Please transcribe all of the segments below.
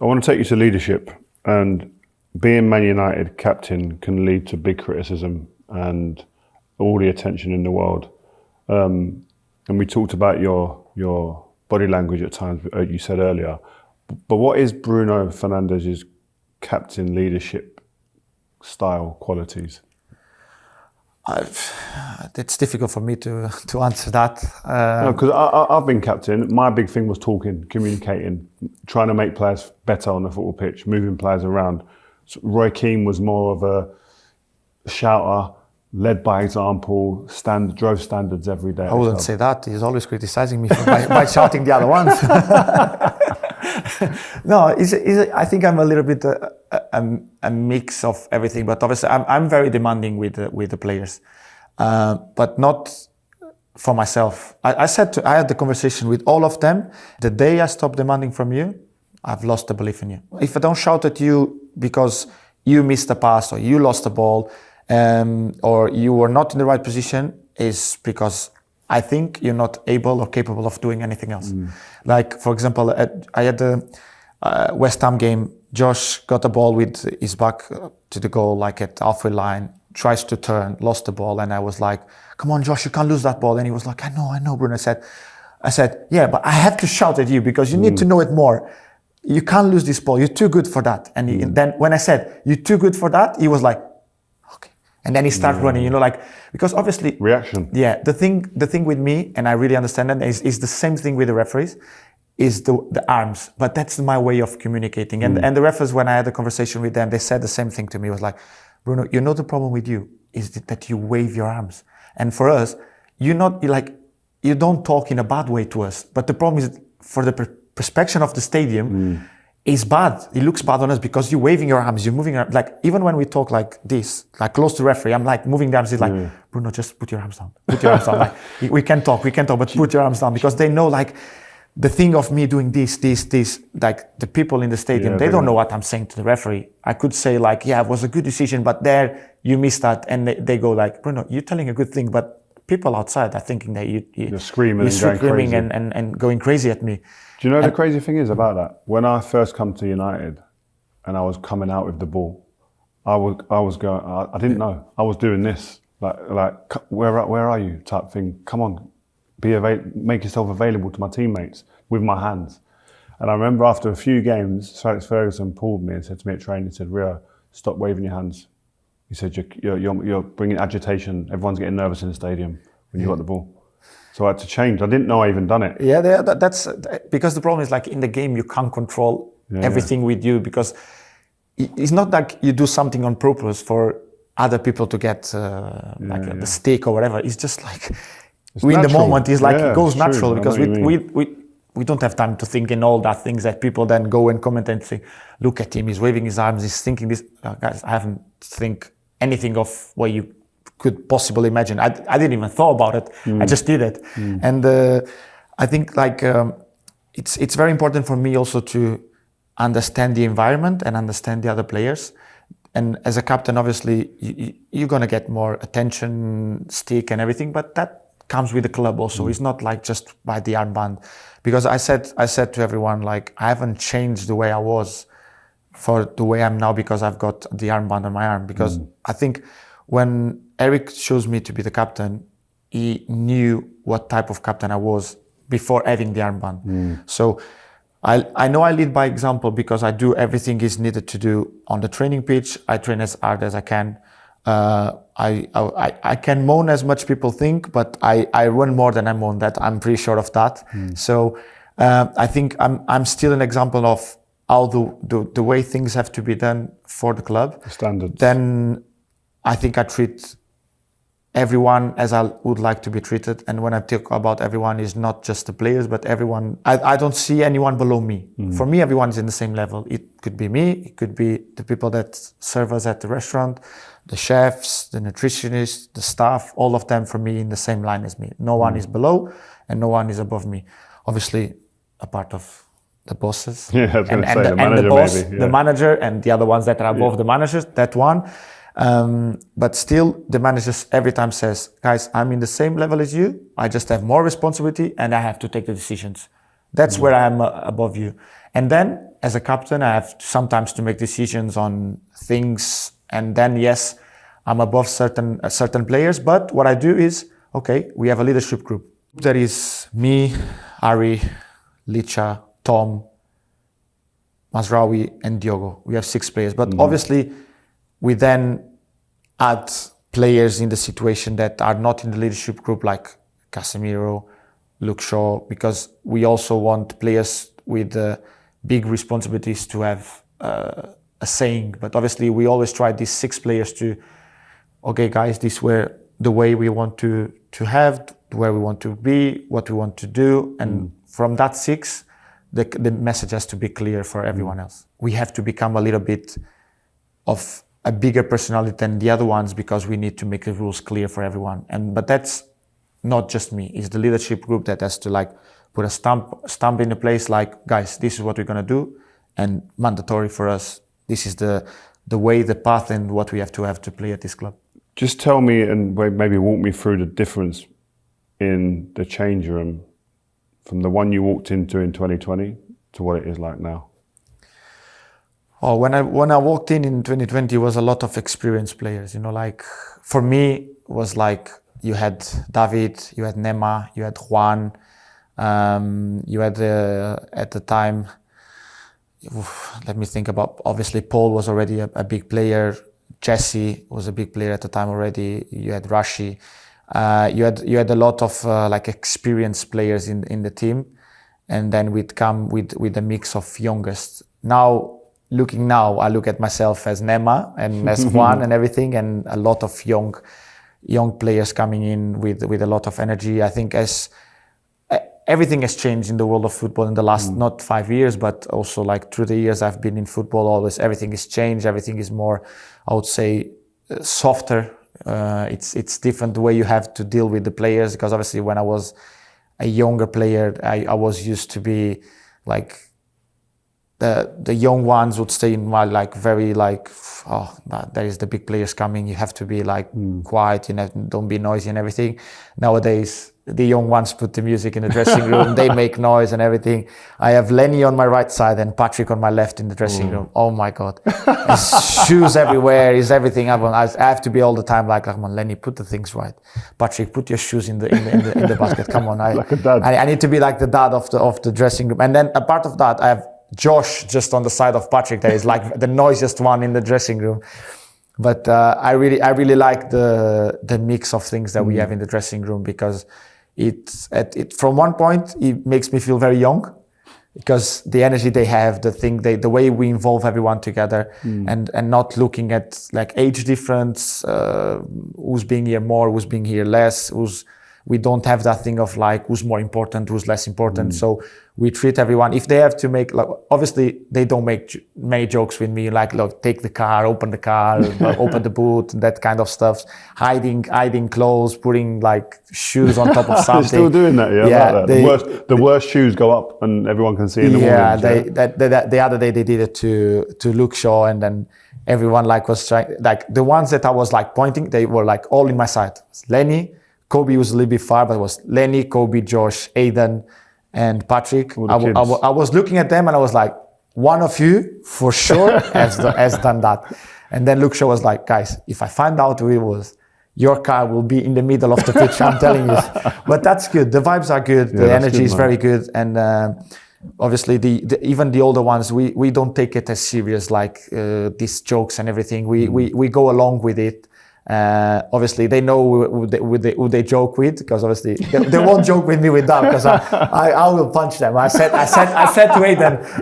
I want to take you to leadership, and being Man United captain can lead to big criticism and all the attention in the world. And we talked about your body language at times, you said earlier. But what is Bruno Fernandes' captain leadership style qualities? It's difficult for me to answer that. No, because I've been captain. My big thing was talking, communicating, trying to make players better on the football pitch, moving players around. So Roy Keane was more of a shouter, led by example, drove standards every day. I wouldn't say that. He's always criticizing me by shouting the other ones. No, I think I'm a little bit a mix of everything. But obviously, I'm very demanding with the players, but not for myself. I had the conversation with all of them. The day I stop demanding from you, I've lost the belief in you. If I don't shout at you because you missed a pass or you lost the ball, or you were not in the right position, is because I think you're not able or capable of doing anything else. Like, for example, I had the West Ham game. Josh got a ball with his back to the goal, like at halfway line, tries to turn, lost the ball, and I was like, come on, Josh, you can't lose that ball. And he was like, I know, Bruno. I said, yeah, but I have to shout at you because you need to know it more. You can't lose this ball. You're too good for that. And then when I said, you're too good for that, he was like, okay. And then he started running, because obviously... Reaction. Yeah, the thing with me, and I really understand that, is the same thing with the referees, is the arms. But that's my way of communicating. And the referees, when I had a conversation with them, they said the same thing to me. It was like, Bruno, the problem with you is that you wave your arms. And for us, you don't talk in a bad way to us. But the problem is, for the perception of the stadium, is bad. It looks bad on us because you're waving your arms, you're moving your arms. Like, even when we talk like this, like close to the referee, I'm like moving the arms. It's like, Bruno, just put your arms down. Put your arms down. Like, we can talk, but put your arms down, because they know, like, the thing of me doing this, like the people in the stadium, they don't know what I'm saying to the referee. I could say like, yeah, it was a good decision, but there you missed that. And they go like, Bruno, you're telling a good thing, but people outside are thinking that you're screaming and going crazy at me. Do you know the crazy thing is about that? When I first come to United and I was coming out with the ball, I was going, I didn't know. I was doing this, like where are you type thing. Come on, make yourself available to my teammates with my hands. And I remember after a few games, Sir Alex Ferguson pulled me and said to me at training, he said, Rio, stop waving your hands. He said, you're bringing agitation. Everyone's getting nervous in the stadium when you got the ball. So I had to change. I didn't know I even done it. Yeah, that's because the problem is, like, in the game you can't control everything with you, because it's not like you do something on purpose for other people to get the stick or whatever. It's just like in the moment. It's like it goes natural, because we don't have time to think in all that things that people then go and comment and say, look at him, he's waving his arms, he's thinking this. Guys, I haven't think anything of what you could possibly imagine. I didn't even thought about it. I just did it. And I think it's very important for me also to understand the environment and understand the other players. And as a captain, obviously, you're going to get more attention, stick and everything, but that comes with the club also. It's not like just by the armband. Because I said to everyone, like, I haven't changed the way I was for the way I'm now because I've got the armband on my arm. Because I think when Eric chose me to be the captain, he knew what type of captain I was before having the armband. So I know I lead by example, because I do everything is needed to do on the training pitch. I train as hard as I can. I can moan as much people think, but I run more than I moan. That I'm pretty sure of that. So I think I'm still an example of how the way things have to be done for the club. The standards. Then I think I treat everyone as I would like to be treated. And when I talk about everyone, is not just the players, but everyone. I don't see anyone below me. For me, everyone is in the same level. It could be me, it could be the people that serve us at the restaurant, the chefs, the nutritionists, the staff, all of them for me in the same line as me. No one is below and no one is above me. Obviously, a part of the bosses. Yeah, I was going to say the manager, the boss, maybe. Yeah. The manager, and the other ones that are above the managers, that one. But still, the managers every time says, guys, I'm in the same level as you. I just have more responsibility and I have to take the decisions. That's where I'm above you. And then as a captain, I have sometimes to make decisions on things, and then yes, I'm above certain players. But what I do is, okay, we have a leadership group. There is me, Ari, Licha, Tom, Mazraoui, and Diogo. We have 6 players. But obviously, we then add players in the situation that are not in the leadership group, like Casemiro, Luke Shaw, because we also want players with big responsibilities to have a saying. But obviously, we always try these 6 players to, okay, guys, this were the way we want to have, where we want to be, what we want to do. And from that 6, the message has to be clear for everyone else. We have to become a little bit of a bigger personality than the other ones because we need to make the rules clear for everyone. But that's not just me. It's the leadership group that has to like put a stamp in the place, like, guys, this is what we're going to do, and mandatory for us. This is the way, the path, and what we have to play at this club. Just tell me and maybe walk me through the difference in the change room from the one you walked into in 2020 to what it is like now. Oh, when I walked in 2020, it was a lot of experienced players. You know, like for me, it was like you had David, you had Nema, you had Juan, you had at the time, let me think about, obviously Paul was already a big player. Jesse was a big player at the time already. You had Rashi. You had a lot of like experienced players in the team, and then we'd come with a mix of youngest. Now, I look at myself as Nema and as Juan and everything, and a lot of young players coming in with a lot of energy. I think as everything has changed in the world of football in the last not 5 years, but also like through the years I've been in football. Always everything has changed. Everything is more, I would say, softer. It's different the way you have to deal with the players, because obviously when I was a younger player, I was used to be like the young ones would stay in my like very like, oh, there is the big players coming. You have to be like quiet, you know, don't be noisy and everything. Nowadays, the young ones put the music in the dressing room. They make noise and everything. I have Lenny on my right side and Patrick on my left in the dressing room. Oh my God. His shoes everywhere, is everything. I have to be all the time like, come on, Lenny, put the things right. Patrick, put your shoes in the basket. Come on. Like a dad. I need to be like the dad of the dressing room. And then a part of that, I have Josh just on the side of Patrick that is like the noisiest one in the dressing room. But I really like the mix of things that we have in the dressing room, because it from one point it makes me feel very young, because the energy they have, the way we involve everyone together, and not looking at like age difference, who's being here more, who's being here less, we don't have that thing of like who's more important, who's less important. So we treat everyone, if they have to make, like, obviously they don't make many jokes with me, like, look, take the car, open the car, open the boot, that kind of stuff, hiding clothes, putting like shoes on top of something. They're still doing that, yeah. Yeah, Like the worst shoes go up and everyone can see in the morning. The other day they did it to Luke Shaw, and then everyone like was trying, like the ones that I was like pointing, they were like all in my side. Lenny, Kobe was a little bit far, but it was Lenny, Kobe, Josh, Aidan, and Patrick. I was looking at them and I was like, one of you for sure has done that. And then Luke Shaw was like, guys, if I find out who it was, your car will be in the middle of the pitch, I'm telling you. But that's good. The vibes are good. The energy is very good. And obviously, even the older ones, we don't take it as serious, like these jokes and everything. We go along with it. Obviously they know who they joke with, because obviously they won't joke with me with that, because I will punch them. I said to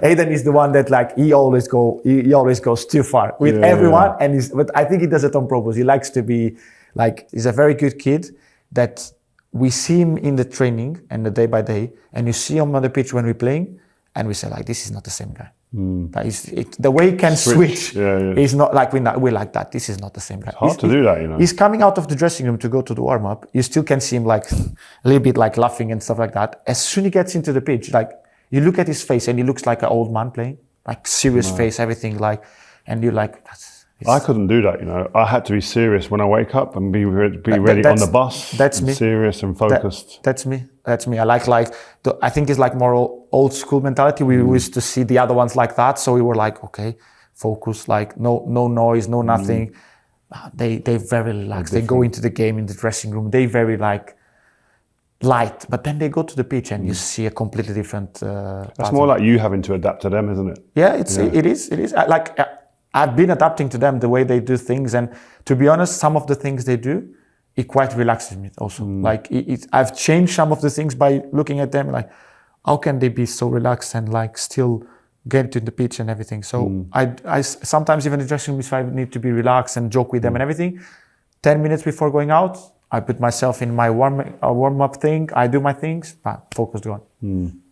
Aidan is the one that like he always goes too far with everyone, but I think he does it on purpose. He likes to be like, he's a very good kid that we see him in the training and the day by day, and you see him on the pitch when we're playing, and we say like, this is not the same guy. The way he can switch is not like we're like that. This is not the same guy. It's hard to do that, you know. He's coming out of the dressing room to go to the warm up. You still can see him like a little bit like laughing and stuff like that. As soon as he gets into the pitch, like you look at his face and he looks like an old man playing, like serious face, everything like, and you're like, I couldn't do that, you know. I had to be serious when I wake up and be ready on the bus. That's me. Serious and focused. That's me. I I think it's like more old school mentality. We used to see the other ones like that, so we were like, okay, focus, like no noise, no nothing. They're very relaxed. They go into the game in the dressing room. They very like light, but then they go to the pitch and you see a completely different. That's more like you having to adapt to them, isn't it? Yeah, it is. I've been adapting to them, the way they do things, and to be honest, some of the things they do, it quite relaxes me also. Like I've changed some of the things by looking at them, like how can they be so relaxed and like still get to the pitch and everything. So I sometimes even in the dressing room, if I need to be relaxed and joke with them and everything, 10 minutes before going out, I put myself in my warm up thing. I do my things, but focused on.